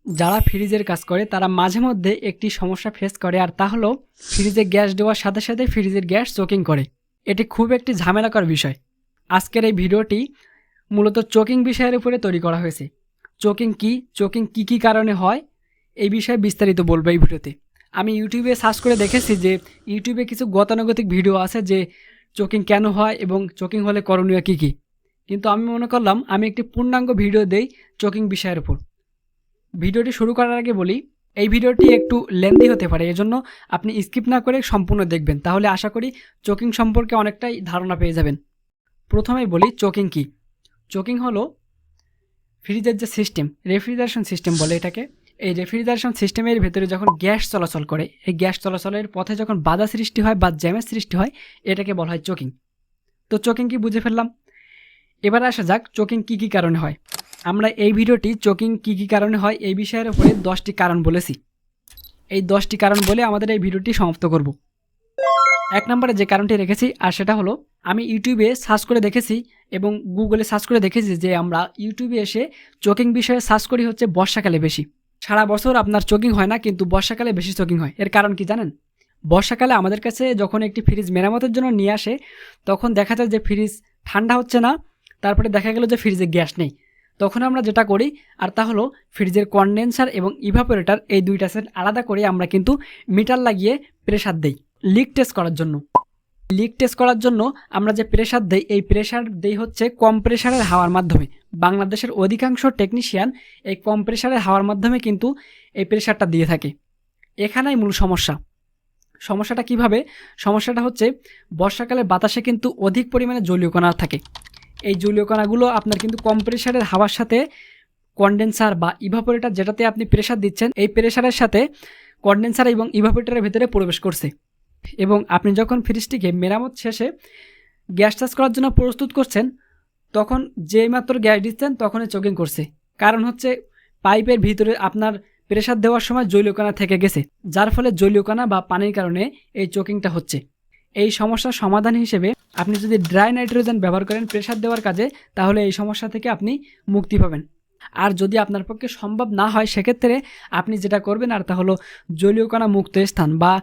যারা ফ্রিজের কাজ করে তারা মাঝে মধ্যে একটি সমস্যা ফেস করে, আর তা হলো ফ্রিজে গ্যাস দেওয়ার সাথে সাথে ফ্রিজের গ্যাস চোকিং করে। এটি খুব একটি ঝামেলাকর বিষয়। আজকের এই ভিডিওটি মূলত চোকিং বিষয়ের উপরে তৈরি করা হয়েছে। চোকিং কী কারণে হয় এই বিষয়ে বিস্তারিত বলবো এই ভিডিওতে। আমি ইউটিউবে সার্চ করে দেখেছি যে ইউটিউবে কিছু গতানুগতিক ভিডিও আছে যে চোকিং কেন হয় এবং চোকিং হলে করণীয় কী। কিন্তু আমি মনে করলাম আমি একটি পূর্ণাঙ্গ ভিডিও দেই চোকিং বিষয়ের উপর। ভিডিওটি শুরু করার আগে বলি, এই ভিডিওটি একটু লেন্দি হতে পারে, এজন্য আপনি স্কিপ না করে সম্পূর্ণ দেখবেন, তাহলে আশা করি চোকিং সম্পর্কে অনেকটাই ধারণা পেয়ে যাবেন। প্রথমেই বলি চোকিং কী। চোকিং হলো ফ্রিজের যে সিস্টেম, রেফ্রিজারেশন সিস্টেম বলে এটাকে। এই রেফ্রিজারেশন সিস্টেমের ভেতরে যখন গ্যাস চলাচল করে, এই গ্যাস চলাচলের পথে যখন বাধা সৃষ্টি হয় বা জ্যামের সৃষ্টি হয়, এটাকে বলা হয় চোকিং। তো চোকিং কি বুঝে ফেললাম। এবার আসা যাক চোকিং কী কারণে হয়। আমরা এই ভিডিওটি চোকিং কী কারণে হয় এই বিষয়ের উপরে 10টি কারণ বলেছি। এই 10টি কারণ বলে আমাদের এই ভিডিওটি সমাপ্ত করব। 1 নম্বরে যে কারণটি রেখেছি আর সেটা হলো, আমি ইউটিউবে সার্চ করে দেখেছি এবং গুগলে সার্চ করে দেখেছি যে আমরা ইউটিউবে এসে চোকিং বিষয়ে সার্চ করি হচ্ছে বর্ষাকালে বেশি। সারা বছর আপনার চোকিং হয় না, কিন্তু বর্ষাকালে বেশি চোকিং হয়। এর কারণ কি জানেন? বর্ষাকালে আমাদের কাছে যখন একটি ফ্রিজ মেরামতের জন্য নিয়ে আসে, তখন দেখা যায় যে ফ্রিজ ঠান্ডা হচ্ছে না, তারপরে দেখা গেল যে ফ্রিজে গ্যাস নেই। তখন আমরা যেটা করি আর তা হলো ফ্রিজের কনডেন্সার এবং ইভাপোরেটর এই দুইটা সেট আলাদা করে আমরা কিন্তু মিটার লাগিয়ে প্রেসার দেই লিক টেস্ট করার জন্য। লিক টেস্ট করার জন্য আমরা যে প্রেসার দেই, এই প্রেসার দেই হচ্ছে কম্প্রেসারের হাওয়ার মাধ্যমে। বাংলাদেশের অধিকাংশ টেকনিশিয়ান এই কম্প্রেসারের হাওয়ার মাধ্যমে কিন্তু এই প্রেসারটা দিয়ে থাকে। এখানেই মূল সমস্যাটা কিভাবে? সমস্যাটা হচ্ছে বর্ষাকালে বাতাসে কিন্তু অধিক পরিমাণে জলীয় কণা থাকে। এই জলীয় কণাগুলো আপনার কিন্তু কম্প্রেসারের হাওয়ার সাথে কনডেন্সার বা ইভাপোরেটর যেটাতে আপনি প্রেসার দিচ্ছেন, এই প্রেসারের সাথে কনডেন্সার এবং ইভাপোরেটরের ভেতরে প্রবেশ করছে। এবং আপনি যখন ফ্রিজটিকে মেরামত শেষে গ্যাস চার্জ করার জন্য প্রস্তুত করছেন, তখন যেই মাত্র গ্যাস দিচ্ছেন তখনই চোকিং করছে। কারণ হচ্ছে পাইপের ভিতরে আপনার প্রেসার দেওয়ার সময় জলীয় কণা থেকে গেছে, যার ফলে জলীয় কণা বা পানির কারণে এই চোকিংটা হচ্ছে। এই সমস্যার সমাধান হিসেবে আপনি যদি ড্রাই নাইট্রোজেন ব্যবহার করেন প্রেসার দেওয়ার কাজে, তাহলে এই সমস্যা থেকে আপনি মুক্তি পাবেন। আর যদি আপনার পক্ষে সম্ভব না হয়, সেক্ষেত্রে আপনি যেটা করবেন আর তা হলো জলীয় কণা মুক্ত স্থান বা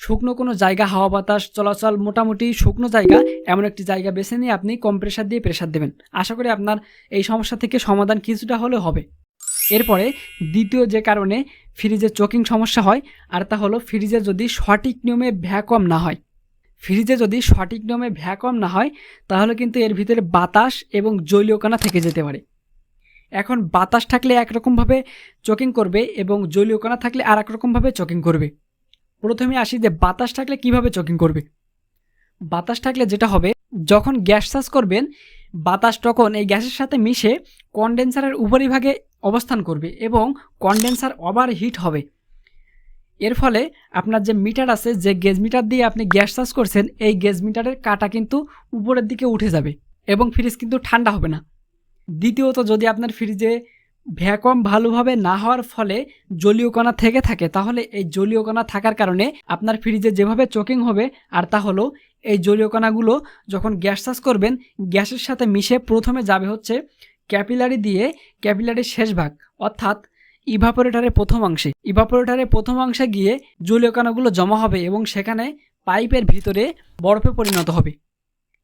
শুকনো কোনো জায়গা, হাওয়া বাতাস চলাচল মোটামুটি শুকনো জায়গা, এমন একটি জায়গা বেছে নিয়ে আপনি কম্প্রেসার দিয়ে প্রেসার দেবেন। আশা করি আপনার এই সমস্যা থেকে সমাধান কিছুটা হলেও হবে। এরপরে দ্বিতীয় যে কারণে ফ্রিজে চোকিং সমস্যা হয় আর তা হলো ফ্রিজে যদি সঠিক নিয়মে ভ্যাকুয়াম না হয়। ফ্রিজে যদি সঠিক নিয়মে ভ্যাকুয়াম না হয়, তাহলে কিন্তু এর ভিতরে বাতাস এবং জলীয় কণা থেকে যেতে পারে। এখন বাতাস থাকলে একরকমভাবে চোকিং করবে এবং জলীয় কণা থাকলে আর একরকমভাবে চোকিং করবে। প্রথমে আসি যে বাতাস থাকলে কিভাবে চোকিং করবে। বাতাস থাকলে যেটা হবে, যখন গ্যাস চার্জ করবেন, বাতাস তখন এই গ্যাসের সাথে মিশে কনডেন্সারের উপরিভাগে অবস্থান করবে এবং কনডেন্সার ওভার হিট হবে। এর ফলে আপনার যে মিটার আছে, যে গেজ মিটার দিয়ে আপনি গ্যাস চার্জ করছেন, এই গেজ মিটারের কাঁটা কিন্তু উপরের দিকে উঠে যাবে এবং ফ্রিজ কিন্তু ঠান্ডা হবে না। দ্বিতীয়ত, যদি আপনার ফ্রিজে ভ্যাকুয়াম ভালোভাবে না হওয়ার ফলে জলীয় কণা থেকে থাকে, তাহলে এই জলীয় কণা থাকার কারণে আপনার ফ্রিজে যেভাবে চোকিং হবে আর তা হলো এই জলীয় কণাগুলো যখন গ্যাস চার্জ করবেন, গ্যাসের সাথে মিশে প্রথমে যাবে হচ্ছে ক্যাপিলারি দিয়ে ক্যাপিলারির শেষ ভাগ অর্থাৎ ইভাপোরেটরের প্রথম অংশে গিয়ে জলীয় কণাগুলো জমা হবে এবং সেখানে পাইপের ভিতরে বরফে পরিণত হবে।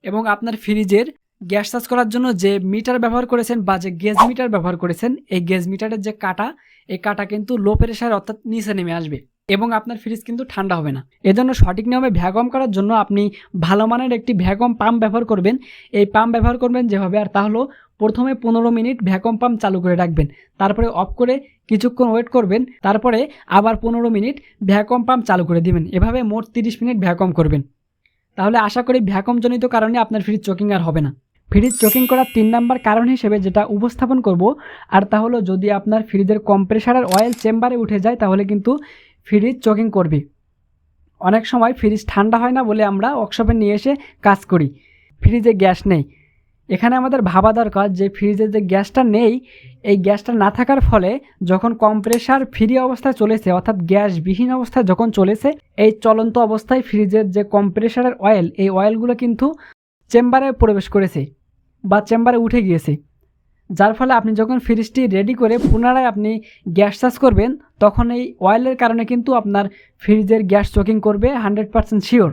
এবং আপনার ফ্রিজের গ্যাস চার্জ করার জন্য যে মিটার ব্যবহার করেছেন বা যে গেজ মিটার ব্যবহার করেছেন, এই গেজ মিটারের যে কাঁটা, এই কাঁটা কিন্তু লো প্রেশার অর্থাৎ নিচে নেমে আসবে এবং আপনার ফ্রিজ কিন্তু ঠান্ডা হবে না। এজন্য সঠিক নিয়মে ভ্যাকুয়াম করার জন্য আপনি ভালো মানের একটি ভ্যাকুয়াম পাম্প ব্যবহার করবেন। এই পাম্প ব্যবহার করবেন যেভাবে, আর তা হলো প্রথমে 15 মিনিট ভ্যাকুয়াম পাম্প চালু করে রাখবেন, তারপরে অফ করে কিছুক্ষণ ওয়েট করবেন, তারপরে আবার 15 মিনিট ভ্যাকুয়াম পাম্প চালু করে দিবেন। এভাবে মোট 30 মিনিট ভ্যাকুয়াম করবেন। তাহলে আশা করি ভ্যাকুয়ামজনিত কারণে আপনার ফ্রিজ চোকিং আর হবে না। ফ্রিজ চোকিং করার 3 নাম্বার কারণ হিসেবে যেটা উপস্থাপন করব আর তা হলো, যদি আপনার ফ্রিজের কম্প্রেসারের অয়েল চেম্বারে উঠে যায়, তাহলে কিন্তু ফ্রিজ চোকিং করবে। অনেক সময় ফ্রিজ ঠান্ডা হয় না বলে আমরা ওয়ার্কশপে নিয়ে এসে কাজ করি, ফ্রিজে গ্যাস নেই। এখানে আমাদের ভাবা দরকার যে ফ্রিজে যে গ্যাসটা নেই, এই গ্যাসটা না থাকার ফলে যখন কম্প্রেসার ফ্রি অবস্থায় চলেছে অর্থাৎ গ্যাসবিহীন অবস্থায় যখন চলেছে, এই চলন্ত অবস্থায় ফ্রিজের যে কম্প্রেসারের অয়েল, এই অয়েলগুলো কিন্তু চেম্বারে প্রবেশ করেছে বা চেম্বারে উঠে গিয়েছে। যার ফলে আপনি যখন ফ্রিজটি রেডি করে পুনরায় আপনি গ্যাস চার্জ করবেন তখন এই অয়েলের কারণে কিন্তু আপনার ফ্রিজের গ্যাস চোকিং করবে 100% শিওর।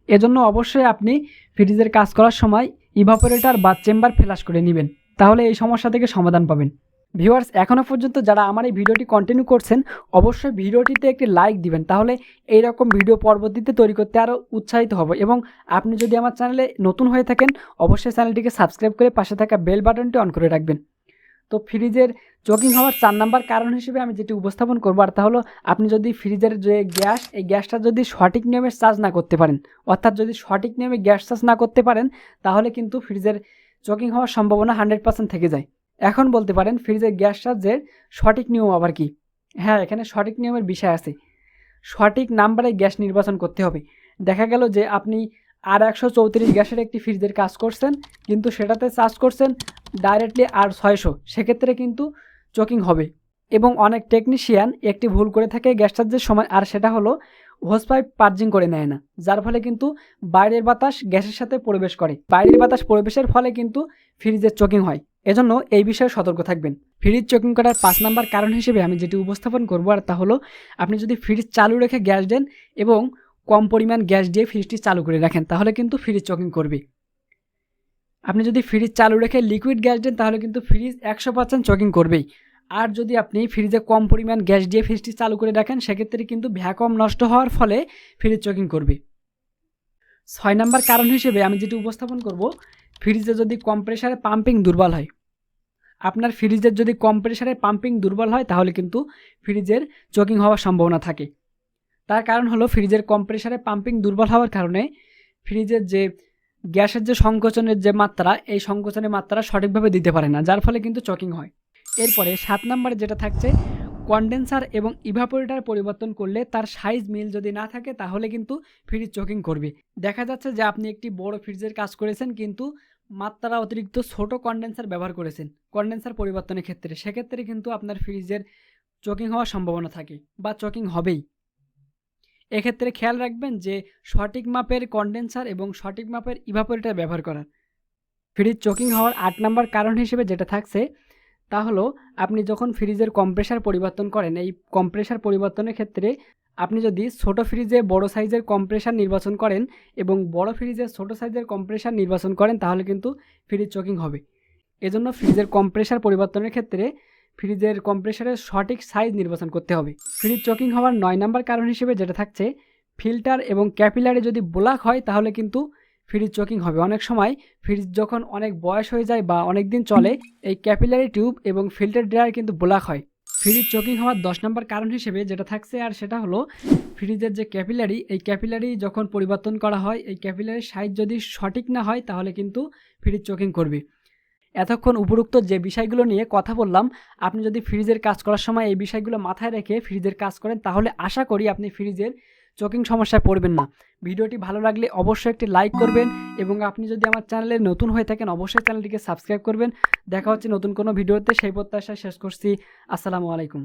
এজন্য অবশ্যই আপনি ফ্রিজের কাজ করার সময় ইভাপোরেটর বা চেম্বার ফ্লাশ করে নেবেন, তাহলে এই সমস্যা থেকে সমাধান পাবেন। ভিউয়ার্স, এখনও পর্যন্ত যারা আমার এই ভিডিওটি কন্টিনিউ করছেন অবশ্যই ভিডিওটিতে একটি লাইক দিবেন, তাহলে এই রকম ভিডিও পরবর্তীতে তৈরি করতে আরও উৎসাহিত হব। এবং আপনি যদি আমার চ্যানেলে নতুন হয়ে থাকেন অবশ্যই চ্যানেলটিকে সাবস্ক্রাইব করে পাশে থাকা বেল বাটনটি অন করে রাখবেন। তো ফ্রিজের চোকিং হওয়ার 4 নাম্বার কারণ হিসেবে আমি যেটি উপস্থাপন করবো আর তা হলো আপনি যদি ফ্রিজের যে গ্যাস, এই গ্যাসটা যদি সঠিক নিয়মে চার্জ না করতে পারেন, অর্থাৎ যদি সঠিক নিয়মে গ্যাস চার্জ না করতে পারেন তাহলে কিন্তু ফ্রিজের চোকিং হওয়ার সম্ভাবনা 100% থেকে যায়। এখন বলতে পারেন ফ্রিজের গ্যাস চার্জের সঠিক নিয়ম আবার কি? হ্যাঁ, এখানে সঠিক নিয়মের বিষয় আছে। সঠিক নাম্বারে গ্যাস নির্বাচন করতে হবে। দেখা গেল যে আপনি আর 134 গ্যাসের একটি ফ্রিজের কাজ করছেন, কিন্তু সেটাতে চার্জ করছেন ডাইরেক্টলি আর 600, সেক্ষেত্রে কিন্তু চোকিং হবে। এবং অনেক টেকনিশিয়ান একটি ভুল করে থাকে গ্যাস চার্জের সময়, আর সেটা হলো হোস পাইপ পার্জিং করে নেয় না, যার ফলে কিন্তু বাইরের বাতাস গ্যাসের সাথে প্রবেশ করে। বাইরের বাতাস প্রবেশের ফলে কিন্তু ফ্রিজের চোকিং হয়। এজন্য এই বিষয়ে সতর্ক থাকবেন। ফ্রিজ চোকিং করার 5 নাম্বার কারণ হিসেবে আমি যেটি উপস্থাপন করবো আর তা হলো আপনি যদি ফ্রিজ চালু রেখে গ্যাস দেন এবং কম পরিমাণ গ্যাস দিয়ে ফ্রিজটি চালু করে রাখেন তাহলে কিন্তু ফ্রিজ চোকিং করবে। আপনি যদি ফ্রিজ চালু রেখে লিকুইড গ্যাস দেন তাহলে কিন্তু ফ্রিজ 100% চোকিং করবেই। আর যদি আপনি ফ্রিজে কম পরিমাণ গ্যাস দিয়ে ফ্রিজটি চালু করে রাখেন সেক্ষেত্রে কিন্তু ভ্যাকুয়াম নষ্ট হওয়ার ফলে ফ্রিজ চোকিং করবে। 6 নাম্বার কারণ হিসেবে আমি যেটি উপস্থাপন করব, ফ্রিজে যদি কম্প্রেসারে পাম্পিং দুর্বল হয়। আপনার ফ্রিজের যদি কম্প্রেসারে পাম্পিং দুর্বল হয় তাহলে কিন্তু ফ্রিজের চোকিং হওয়ার সম্ভাবনা থাকে। তার কারণ হলো ফ্রিজের কম্প্রেসারে পাম্পিং দুর্বল হওয়ার কারণে ফ্রিজের যে গ্যাসের যে সংকোচনের যে মাত্রা, এই সংকোচনের মাত্রা সঠিকভাবে দিতে পারে না, যার ফলে কিন্তু চোকিং হয়। এরপরে 7 নম্বরে যেটা থাকছে, কন্ডেন্সার এবং ইভাপোরেটর পরিবর্তন করলে তার সাইজ মিল যদি না থাকে তাহলে কিন্তু ফ্রিজ চোকিং করবে। দেখা যাচ্ছে যে আপনি একটি বড় ফ্রিজের কাজ করেছেন কিন্তু মাত্রা অতিরিক্ত ছোট কন্ডেন্সার ব্যবহার করেছেন কন্ডেন্সার পরিবর্তনের ক্ষেত্রে, সেক্ষেত্রে কিন্তু আপনার ফ্রিজের চোকিং হওয়ার সম্ভাবনা থাকে বা চোকিং হবেই। এক্ষেত্রে খেয়াল রাখবেন যে সঠিক মাপের কন্ডেন্সার এবং সঠিক মাপের ইভাপোরেটর ব্যবহার করার। ফ্রিজ চোকিং হওয়ার 8 নাম্বার কারণ হিসেবে যেটা থাকছে তা হলো আপনি যখন ফ্রিজের কম্প্রেসার পরিবর্তন করেন, এই কম্প্রেসার পরিবর্তনের ক্ষেত্রে আপনি যদি ছোট ফ্রিজে বড় সাইজের কম্প্রেসার নির্বাচন করেন এবং বড় ফ্রিজে ছোট সাইজের কম্প্রেসার নির্বাচন করেন তাহলে কিন্তু ফ্রিজ চোকিং হবে। এজন্য ফ্রিজের কম্প্রেসার পরিবর্তনের ক্ষেত্রে ফ্রিজের কম্প্রেসারের সঠিক সাইজ নির্বাচন করতে হবে। ফ্রিজ চোকিং হওয়ার 9 নাম্বার কারণ হিসেবে যেটা থাকছে, ফিল্টার এবং ক্যাপিলারি যদি ব্লক হয় তাহলে কিন্তু ফ্রিজ চোকিং হবে। অনেক সময় ফ্রিজ যখন অনেক বয়স হয়ে যায় বা অনেক দিন চলে, এই ক্যাপিলারি টিউব এবং ফিল্টার ড্রায়ার কিন্তু ব্লক হয়। ফ্রিজ চোকিং হওয়ার 10 নম্বর কারণ হিসেবে যেটা থাকছে আর সেটা হলো ফ্রিজের যে ক্যাপিলারি, এই ক্যাপিলারি যখন পরিবর্তন করা হয়, এই ক্যাপিলারির সাইজ যদি সঠিক না হয় তাহলে কিন্তু ফ্রিজ চোকিং করবে। এতক্ষণ উপরোক্ত যে বিষয়গুলো নিয়ে কথা বললাম, আপনি যদি ফ্রিজের কাজ করার সময় এই বিষয়গুলো মাথায় রেখে ফ্রিজের কাজ করেন তাহলে আশা করি আপনি ফ্রিজের চোকিং সমস্যায় পড়বেন না। ভিডিওটি ভালো লাগলে অবশ্যই একটি লাইক করবেন এবং আপনি যদি আমার চ্যানেলে নতুন হয়ে থাকেন অবশ্যই চ্যানেলটিকে সাবস্ক্রাইব করবেন। দেখা হচ্ছে নতুন কোনো ভিডিওতে, সেই প্রত্যাশায় শেষ করছি। আসসালামু আলাইকুম।